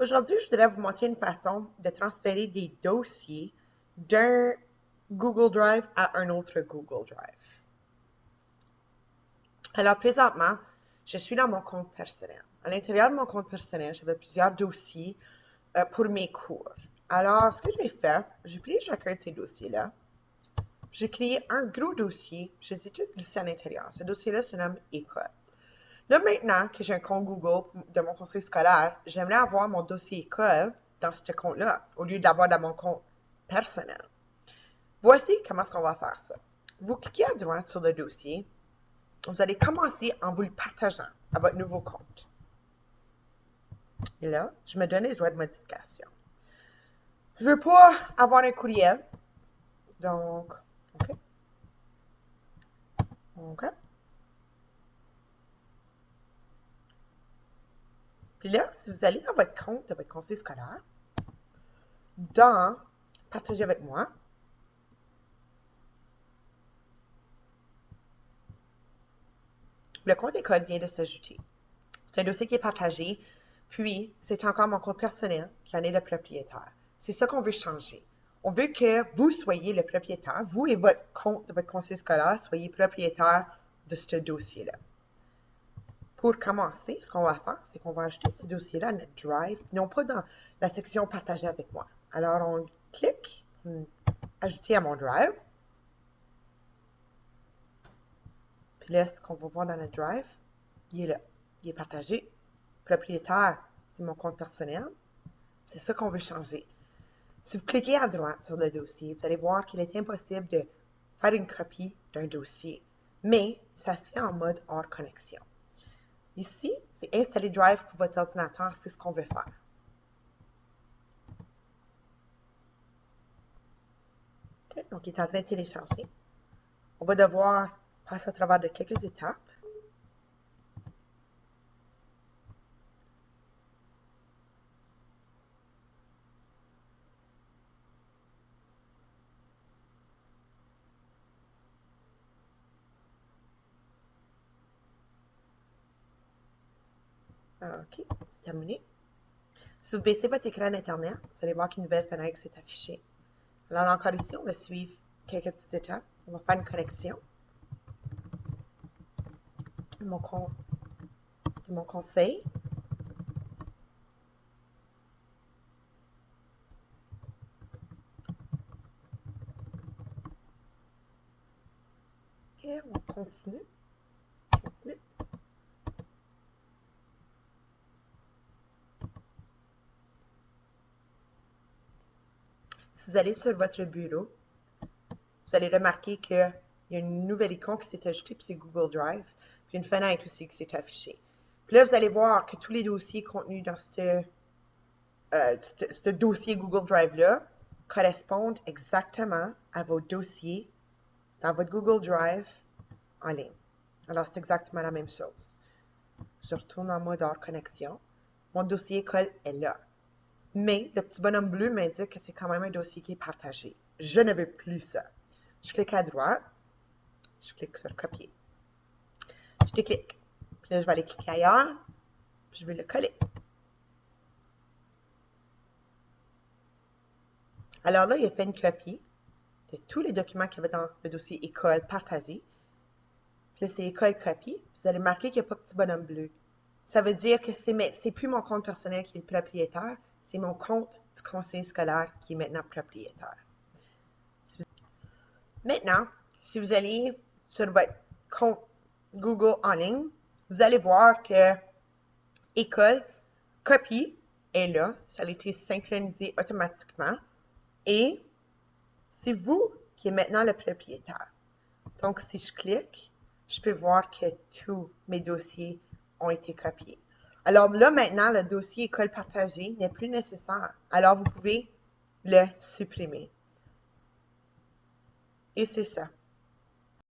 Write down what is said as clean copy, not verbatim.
Aujourd'hui, je voudrais vous montrer une façon de transférer des dossiers d'un Google Drive à un autre Google Drive. Alors, présentement, je suis dans mon compte personnel. À l'intérieur de mon compte personnel, j'avais plusieurs dossiers pour mes cours. Alors, ce que j'ai fait, j'ai pris chacun de ces dossiers-là. J'ai créé un gros dossier. Je les ai tous glissés à l'intérieur. Ce dossier-là se nomme École. Là, maintenant que j'ai un compte Google de mon conseil scolaire, j'aimerais avoir mon dossier école dans ce compte-là, au lieu de l'avoir dans mon compte personnel. Voici comment est-ce qu'on va faire ça. Vous cliquez à droite sur le dossier. Vous allez commencer en vous le partageant à votre nouveau compte. Et là, je me donne les droits de modification. Je ne veux pas avoir un courriel. Donc, OK. OK. Puis là, si vous allez dans votre compte de votre conseil scolaire, dans Partager avec moi, le compte école vient de s'ajouter. C'est un dossier qui est partagé, puis c'est encore mon compte personnel qui en est le propriétaire. C'est ça qu'on veut changer. On veut que vous soyez le propriétaire, vous et votre compte de votre conseil scolaire soyez propriétaire de ce dossier-là. Pour commencer, ce qu'on va faire, c'est qu'on va ajouter ce dossier-là à notre Drive, non pas dans la section Partager avec moi. Alors, on clique Ajouter à mon Drive. Puis là, ce qu'on va voir dans notre Drive, il est là. Il est partagé. Propriétaire, c'est mon compte personnel. C'est ça qu'on veut changer. Si vous cliquez à droite sur le dossier, vous allez voir qu'il est impossible de faire une copie d'un dossier, mais ça se fait en mode hors connexion. Ici, c'est installer Drive pour votre ordinateur, c'est ce qu'on veut faire. Okay, donc, il est en train de télécharger. On va devoir passer à travers de quelques étapes. OK, c'est terminé. Si vous baissez votre écran d'Internet, vous allez voir qu'une nouvelle fenêtre s'est affichée. Alors, encore ici, on va suivre quelques petites étapes. On va faire une connexion de mon conseil. Et on continue. Si vous allez sur votre bureau, vous allez remarquer qu'il y a une nouvelle icône qui s'est ajoutée, puis c'est Google Drive, puis une fenêtre aussi qui s'est affichée. Puis là, vous allez voir que tous les dossiers contenus dans ce dossier Google Drive-là correspondent exactement à vos dossiers dans votre Google Drive en ligne. Alors, c'est exactement la même chose. Je retourne en mode hors connexion. Mon dossier école est là. Mais le petit bonhomme bleu m'indique que c'est quand même un dossier qui est partagé. Je ne veux plus ça. Je clique à droite. Je clique sur copier. Je déclique. Puis là, je vais aller cliquer ailleurs. Puis je vais le coller. Alors là, il a fait une copie de tous les documents qu'il y avait dans le dossier école partagé. Puis là, c'est école copie. Vous allez marquer qu'il n'y a pas de petit bonhomme bleu. Ça veut dire que c'est plus mon compte personnel qui est le propriétaire, c'est mon compte du conseil scolaire qui est maintenant propriétaire. Maintenant, si vous allez sur votre compte Google en ligne, vous allez voir que École copie est là. Ça a été synchronisé automatiquement. Et c'est vous qui êtes maintenant le propriétaire. Donc, si je clique, je peux voir que tous mes dossiers ont été copiés. Alors là, maintenant, le dossier école partagée n'est plus nécessaire. Alors, vous pouvez le supprimer. Et c'est ça.